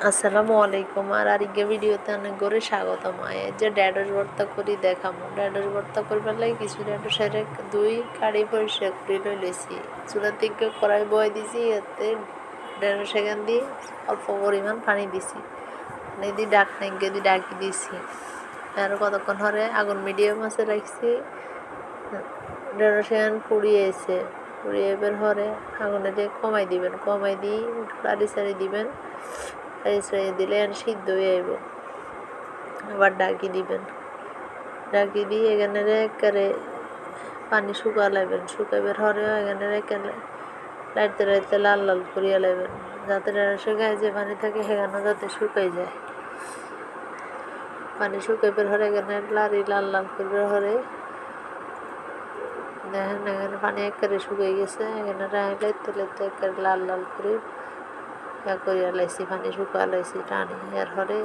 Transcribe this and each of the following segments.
আসসালামু আলাইকুম আর আরেকটা ভিডিওতে অনেক করে স্বাগতম। এই যে ঢেঁড়স ভর্তা করি দেখামো। ঢেঁড়স ভর্তা করবার লাগে কিছু ঢেঁড়সের দুই কাড়ি পরিষ্কার করে লইছি। চুলা থেকে কড়াই বয়ে দিছি, এতে ঢেঁড়স সেখান দিয়ে অল্প পরিমাণ পানি দিছি, পানি দিয়ে ঢাকনা দিয়ে ডাকি দিছি। আর কতক্ষণ হরে আগুন মিডিয়াম আছে রাখছি। ঢেঁড়স সেখান পুড়িয়ে এসে এবার হরে আগুনে দিয়ে কমাই দিবেন, কমাই দিয়ে লাড়ি সারি দিবেন। লাড়ি দিলে আর সিদ্ধ হয়ে আইব। আবার ডাকি দিবেন, ডাকি দিয়ে এখানে একেবারে পানি শুকা লাইবেন, শুকাইবার হরেও এখানে একেবারে লাইতে লাইতে লাল লাল করিয়া লাইবেন, যাতে ঢেঁড়সের গায়ে যে পানি থাকে সেখানে যাতে শুকাই যায়। পানি শুকাইবার হরে এখানে লাড়ি লাল লাল করবার হরে দেখেন এখানে পানি একেবারে শুকাই গেছে। এখানে লাইতে লাইতে একেবারে লাল লাল করে করিয়া লাইছি, পানি শুকা লাইছি টানি। এর হরে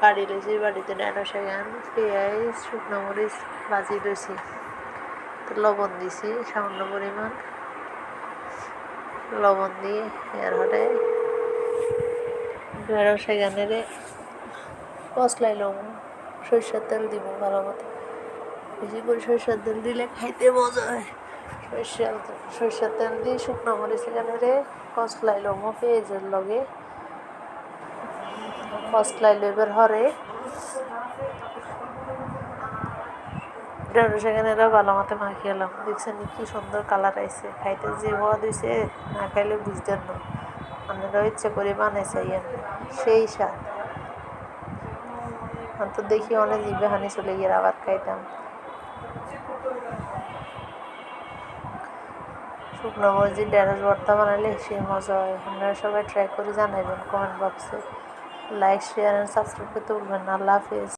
বাড়ি লইছি, বাড়িতে ঢেঁড়স এখান পেঁয়াজ শুকনো মরিচ ভাজি লইছি, লবণ দিছি সামান্য পরিমাণ, লবণ দিয়ে এর হরে ঢেঁড়স এখানে কষলাই লম, সরষের তেল দিব ভালো মতো, বেশি করে সরষের তেল দিলে খাইতে মজা হয়। সরষের তেল দিয়ে শুকনো মরিচ এখানে কষলাই লম পেঁয়াজের লগে, কষলাই লইবার হরে ঢেঁড়স এখানে ভালো মতো মাখিয়েলাম। দেখছেন কি সুন্দর কালার আইছে, খাইতে যে হওয়া দিয়েছে না খাইলে বুঝতেন না। আপনারাও ইচ্ছে করে বানাইছেন, সেই স্বাদ। তো দেখি অনেক জিভে হানি চলে গিয়ে আবার খাইতাম। শুকনো মরিচ ঢেঁড়স ভর্তা বানালে সে মজা হয়। আপনারা সবাই ট্রাই করে জানাবেন কমেন্ট বক্সে। লাইক শেয়ার অ্যান্ড সাবস্ক্রাইব করতে ভুলবেন না। আল্লাহ হাফেজ।